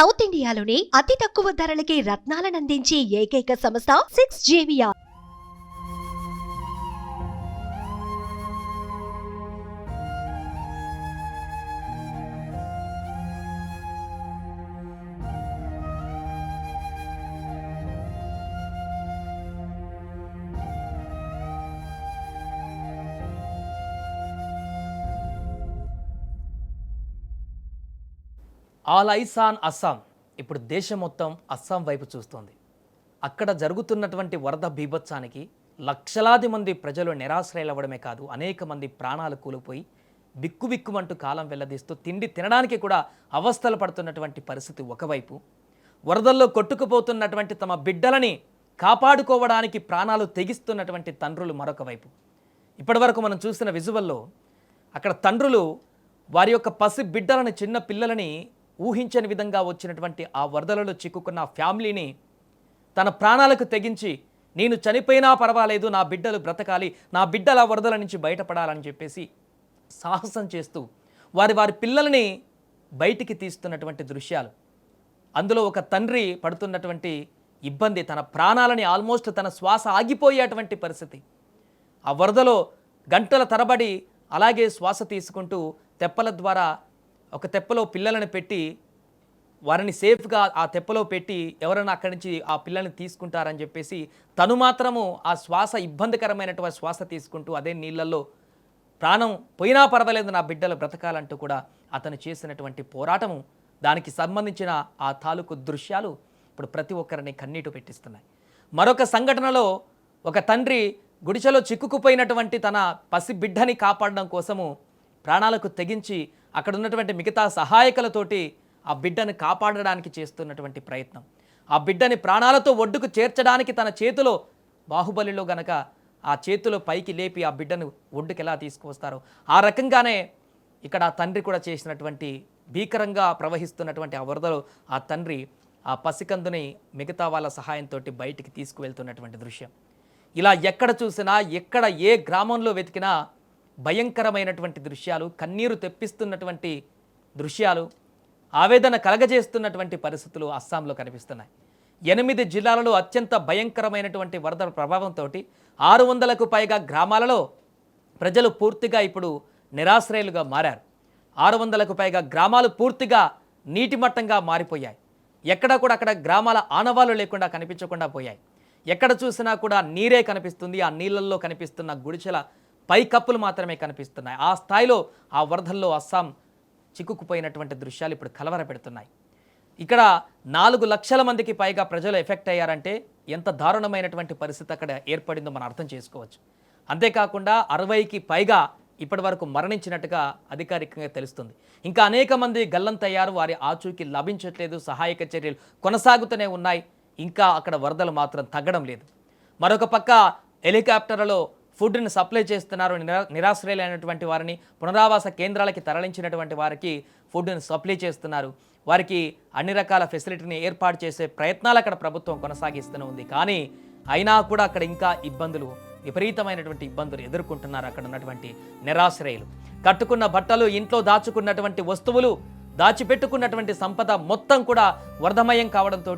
South ఇండియాలోని అతి తక్కువ ధరలకి రత్నాలనందించే ఏకైక సంస్థ 6JVR. All eyes on Assam. ఇప్పుడు దేశం మొత్తం అస్సాం వైపు చూస్తోంది. అక్కడ జరుగుతున్నటువంటి వరద బీభత్సానికి లక్షలాది మంది ప్రజలు నిరాశ్రయులవ్వడమే కాదు, అనేక మంది ప్రాణాలు కూలిపోయి బిక్కుబిక్కుమంటూ కాలం వెల్లదీస్తూ తిండి తినడానికి కూడా అవస్థలు పడుతున్నటువంటి పరిస్థితి ఒకవైపు, వరదల్లో కొట్టుకుపోతున్నటువంటి తమ బిడ్డలని కాపాడుకోవడానికి ప్రాణాలు తెగిస్తున్నటువంటి తండ్రులు మరొక వైపు. ఇప్పటివరకు మనం చూసిన విజువల్లో అక్కడ తండ్రులు వారి యొక్క పసి బిడ్డలని, చిన్న పిల్లలని ఊహించని విధంగా వచ్చినటువంటి ఆ వరదలలో చిక్కుకున్న ఫ్యామిలీని తన ప్రాణాలకు తెగించి, నేను చనిపోయినా పర్వాలేదు, నా బిడ్డలు బ్రతకాలి, నా బిడ్డల వరదల నుంచి బయటపడాలని చెప్పేసి సాహసం చేస్తూ వారి పిల్లల్ని బయటికి తీస్తున్నటువంటి దృశ్యాలు. అందులో ఒక తండ్రి పడుతున్నటువంటి ఇబ్బంది, తన ప్రాణాలని ఆల్మోస్ట్ తన శ్వాస ఆగిపోయేటువంటి పరిస్థితి. ఆ వరదలో గంటల తరబడి అలాగే శ్వాస తీసుకుంటూ తెప్పల ద్వారా ఒక తెప్పలో పిల్లలను పెట్టి వారిని సేఫ్గా ఆ తెప్పలో పెట్టి ఎవరైనా అక్కడి నుంచి ఆ పిల్లల్ని తీసుకుంటారని చెప్పేసి తను మాత్రము ఆ శ్వాస ఇబ్బందికరమైనటువంటి శ్వాస తీసుకుంటూ అదే నీళ్ళల్లో ప్రాణం పోయినా పర్వాలేదు, నా బిడ్డలు బ్రతకాలంటూ కూడా అతను చేసినటువంటి పోరాటము, దానికి సంబంధించిన ఆ తాలూకు దృశ్యాలు ఇప్పుడు ప్రతి ఒక్కరిని కన్నీటు పెట్టిస్తున్నాయి. మరొక సంఘటనలో ఒక తండ్రి గుడిసెలో చిక్కుకుపోయినటువంటి తన పసి బిడ్డని కాపాడడం కోసము ప్రాణాలకు తెగించి అక్కడ ఉన్నటువంటి మిగతా సహాయకులతోటి ఆ బిడ్డను కాపాడడానికి చేస్తున్నటువంటి ప్రయత్నం, ఆ బిడ్డని ప్రాణాలతో ఒడ్డుకు చేర్చడానికి తన చేతిలో బాహుబలిలో గనక ఆ చేతిలో పైకి లేపి ఆ బిడ్డను ఒడ్డుకు ఎలా తీసుకువస్తారో ఆ రకంగానే ఇక్కడ ఆ తండ్రి కూడా చేసినటువంటి భీకరంగా ప్రవహిస్తున్నటువంటి ఆ వరదలో ఆ తండ్రి ఆ పసికందుని మిగతా వాళ్ళ సహాయంతో బయటికి తీసుకువెళ్తున్నటువంటి దృశ్యం. ఇలా ఎక్కడ చూసినా, ఎక్కడ ఏ గ్రామంలో వెతికినా భయంకరమైనటువంటి దృశ్యాలు, కన్నీరు తెప్పిస్తున్నటువంటి దృశ్యాలు, ఆవేదన కలగజేస్తున్నటువంటి పరిస్థితులు అస్సాంలో కనిపిస్తున్నాయి. 8 జిల్లాలలో అత్యంత భయంకరమైనటువంటి వరదల ప్రభావంతో 600కు పైగా గ్రామాలలో ప్రజలు పూర్తిగా ఇప్పుడు నిరాశ్రయులుగా మారారు. 600కు పైగా గ్రామాలు పూర్తిగా నీటిమట్టంగా మారిపోయాయి. ఎక్కడ కూడా అక్కడ గ్రామాల ఆనవాళ్ళు లేకుండా కనిపించకుండా పోయాయి. ఎక్కడ చూసినా కూడా నీరే కనిపిస్తుంది. ఆ నీళ్ళల్లో కనిపిస్తున్న గుడిసెల పైకప్పులు మాత్రమే కనిపిస్తున్నాయి. ఆ స్థాయిలో ఆ వరదల్లో అస్సాం చిక్కుకుపోయినటువంటి దృశ్యాలు ఇప్పుడు కలవర పెడుతున్నాయి. ఇక్కడ 4 లక్షల మందికి పైగా ప్రజలు ఎఫెక్ట్ అయ్యారంటే ఎంత దారుణమైనటువంటి పరిస్థితి అక్కడ ఏర్పడిందో మనం అర్థం చేసుకోవచ్చు. అంతేకాకుండా 60కి పైగా ఇప్పటి వరకు మరణించినట్టుగా అధికారికంగా తెలుస్తుంది. ఇంకా అనేక మంది గల్లంతయ్యారు, వారి ఆచూకీ లభించట్లేదు, సహాయక చర్యలు కొనసాగుతూనే ఉన్నాయి. ఇంకా అక్కడ వరదలు మాత్రం తగ్గడం లేదు. మరొక పక్క హెలికాప్టర్లలో ఫుడ్ని సప్లై చేస్తున్నారు. నిరాశ్రయులైనటువంటి వారిని పునరావాస కేంద్రాలకి తరలించినటువంటి వారికి ఫుడ్ని సప్లై చేస్తున్నారు. వారికి అన్ని రకాల ఫెసిలిటీని ఏర్పాటు చేసే ప్రయత్నాలు అక్కడ ప్రభుత్వం కొనసాగిస్తూనే ఉంది. కానీ అయినా కూడా అక్కడ ఇంకా ఇబ్బందులు, విపరీతమైనటువంటి ఇబ్బందులు ఎదుర్కొంటున్నారు అక్కడ ఉన్నటువంటి నిరాశ్రయులు. కట్టుకున్న బట్టలు, ఇంట్లో దాచుకున్నటువంటి వస్తువులు, దాచిపెట్టుకున్నటువంటి సంపద మొత్తం కూడా వరదమయం కావడంతో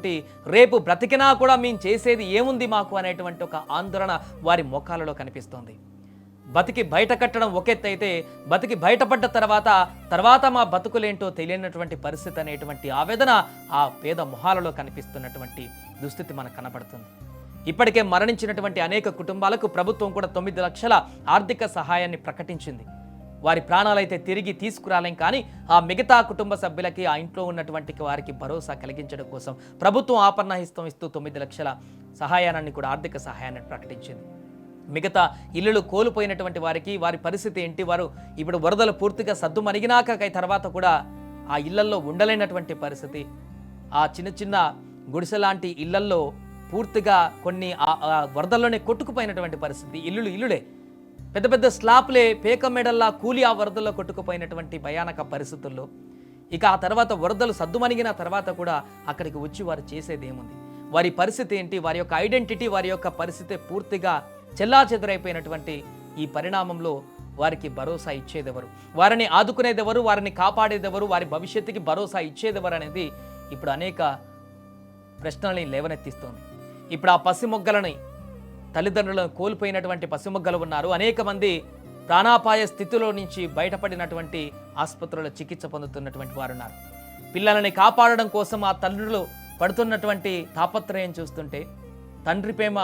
రేపు బ్రతికినా కూడా మేము చేసేది ఏముంది మాకు అనేటువంటి ఒక ఆందోళన వారి ముఖాలలో కనిపిస్తోంది. బతికి బయట కట్టడం ఒకెత్తు అయితే, బతికి బయటపడ్డ తర్వాత మా బతుకులేంటో తెలియనటువంటి పరిస్థితి అనేటువంటి ఆవేదన ఆ పేద మొహాలలో కనిపిస్తున్నటువంటి దుస్థితి మనకు కనబడుతుంది. ఇప్పటికే మరణించినటువంటి అనేక కుటుంబాలకు ప్రభుత్వం కూడా 9 లక్షల ఆర్థిక సహాయాన్ని ప్రకటించింది. వారి ప్రాణాలైతే తిరిగి తీసుకురాలేం, కానీ ఆ మిగతా కుటుంబ సభ్యులకి, ఆ ఇంట్లో ఉన్నటువంటి వారికి భరోసా కలిగించడం కోసం ప్రభుత్వం ఆపన్నహిస్తం ఇస్తూ 9 లక్షల సహాయాన్ని కూడా, ఆర్థిక సహాయాన్ని ప్రకటించింది. మిగతా ఇల్లులు కోల్పోయినటువంటి వారికి వారి పరిస్థితి ఏంటి, వారు ఇప్పుడు వరదలు పూర్తిగా సద్దుమణిగినాక తర్వాత కూడా ఆ ఇళ్లల్లో ఉండలేనటువంటి పరిస్థితి, ఆ చిన్న చిన్న గుడిసెలాంటి ఇళ్లల్లో పూర్తిగా కొన్ని వరదల్లోనే కొట్టుకుపోయినటువంటి పరిస్థితి. ఇల్లులే పెద్ద పెద్ద స్లాప్లే పేక మెడల్లా కూలి ఆ వరదల్లో కొట్టుకుపోయినటువంటి భయానక పరిస్థితుల్లో ఇక ఆ తర్వాత వరదలు సద్దుమణిగిన తర్వాత కూడా అక్కడికి వచ్చి వారు చేసేది ఏముంది, వారి పరిస్థితి ఏంటి, వారి యొక్క ఐడెంటిటీ, వారి యొక్క పరిస్థితి పూర్తిగా చెల్లాచెదరైపోయినటువంటి ఈ పరిణామంలో వారికి భరోసా ఇచ్చేదెవరు, వారిని ఆదుకునేదెవరు, వారిని కాపాడేదెవరు, వారి భవిష్యత్తుకి భరోసా ఇచ్చేదెవరు అనేది ఇప్పుడు అనేక ప్రశ్నల్ని లేవనెత్తిస్తోంది. ఇప్పుడు ఆ పసిమొగ్గలని తల్లిదండ్రులను కోల్పోయినటువంటి పసిమొగ్గలు ఉన్నారు. అనేక మంది ప్రాణాపాయ స్థితిలో నుంచి బయటపడినటువంటి ఆసుపత్రుల్లో చికిత్స పొందుతున్నటువంటి వారు ఉన్నారు. పిల్లలని కాపాడడం కోసం ఆ తల్లులు పడుతున్నటువంటి తాపత్రయం చూస్తుంటే తండ్రి ప్రేమ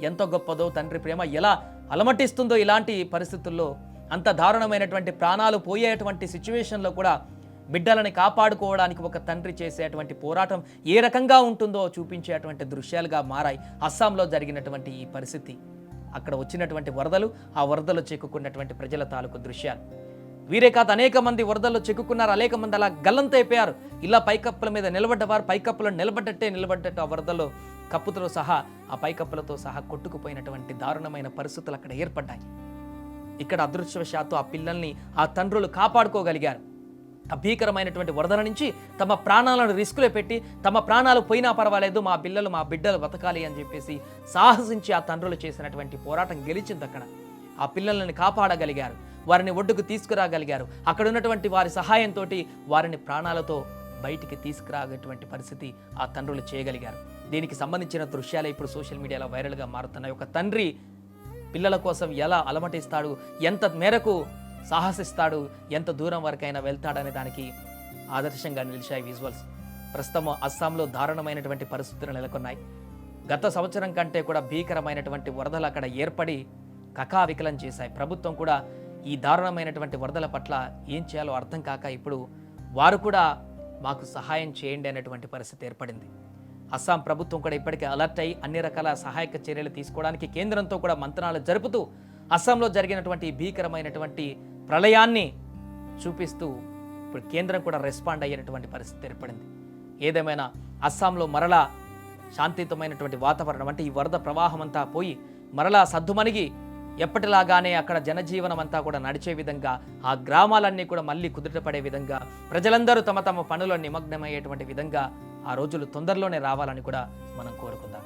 ఎంత గొప్పదో, తండ్రి ప్రేమ ఎలా అలమటిస్తుందో ఇలాంటి పరిస్థితుల్లో అంత దారుణమైనటువంటి ప్రాణాలు పోయేటువంటి సిచ్యువేషన్లో కూడా బిడ్డలని కాపాడుకోవడానికి ఒక తండ్రి చేసేటువంటి పోరాటం ఏ రకంగా ఉంటుందో చూపించేటువంటి దృశ్యాలుగా మారాయి అస్సాంలో జరిగినటువంటి ఈ పరిస్థితి. అక్కడ వచ్చినటువంటి వరదలు, ఆ వరదలు చిక్కుకున్నటువంటి ప్రజల తాలూకు దృశ్యాలు. వీరే కాదు, అనేక మంది వరదల్లో చిక్కుకున్నారు. అనేక మంది అలా గల్లంతైపోయారు. ఇలా పైకప్పుల మీద నిలబడ్డవారు పైకప్పులను నిలబడ్డట్టు ఆ వరదల్లో కప్పుతో సహా, ఆ పైకప్పులతో సహా కొట్టుకుపోయినటువంటి దారుణమైన పరిస్థితులు అక్కడ ఏర్పడ్డాయి. ఇక్కడ అదృష్టవశాత్తు ఆ పిల్లల్ని ఆ తండ్రులు కాపాడుకోగలిగారు. ఆ భీకరమైనటువంటి వరదల నుంచి తమ ప్రాణాలను రిస్కులో పెట్టి, తమ ప్రాణాలు పోయినా పర్వాలేదు, మా బిడ్డలు బతకాలి అని చెప్పేసి సాహసించి ఆ తండ్రులు చేసినటువంటి పోరాటం గెలిచింది. అక్కడ ఆ పిల్లల్ని కాపాడగలిగారు, వారిని ఒడ్డుకు తీసుకురాగలిగారు. అక్కడ ఉన్నటువంటి వారి సహాయంతో వారిని ప్రాణాలతో బయటికి తీసుకురాగేటువంటి పరిస్థితి ఆ తండ్రులు చేయగలిగారు. దీనికి సంబంధించిన దృశ్యాలే ఇప్పుడు సోషల్ మీడియాలో వైరల్గా మారుతున్నాయి. ఒక తండ్రి పిల్లల కోసం ఎలా అలమటిస్తాడు, ఎంత మేరకు సాహసిస్తాడు, ఎంత దూరం వరకైనా వెళ్తాడనే దానికి ఆదర్శంగా నిలిచాయి విజువల్స్. ప్రస్తుతం అస్సాంలో దారుణమైనటువంటి పరిస్థితులు నెలకొన్నాయి. గత సంవత్సరం కంటే కూడా భీకరమైనటువంటి వరదలు అక్కడ ఏర్పడి కకావికలం చేశాయి. ప్రభుత్వం కూడా ఈ దారుణమైనటువంటి వరదల పట్ల ఏం చేయాలో అర్థం కాక ఇప్పుడు వారు కూడా మాకు సహాయం చేయండి అనేటువంటి పరిస్థితి ఏర్పడింది. అస్సాం ప్రభుత్వం కూడా ఇప్పటికే అలర్ట్ అయి అన్ని రకాల సహాయక చర్యలు తీసుకోవడానికి కేంద్రంతో కూడా మంత్రాలు జరుపుతూ అస్సాంలో జరిగినటువంటి భీకరమైనటువంటి ప్రళయాన్ని చూపిస్తూ ఇప్పుడు కేంద్రం కూడా రెస్పాండ్ అయ్యేటువంటి పరిస్థితి ఏర్పడింది. ఏదేమైనా అస్సాంలో మరలా శాంతియుతమైనటువంటి వాతావరణం, అంటే ఈ వరద ప్రవాహం అంతా పోయి మరలా సద్దుమణిగి ఎప్పటిలాగానే అక్కడ జనజీవనం అంతా కూడా నడిచే విధంగా, ఆ గ్రామాలన్నీ కూడా మళ్ళీ కుదుటపడే విధంగా, ప్రజలందరూ తమ తమ పనుల్లో నిమగ్నమయ్యేటువంటి విధంగా ఆ రోజులు తొందరలోనే రావాలని కూడా మనం కోరుకుందాం.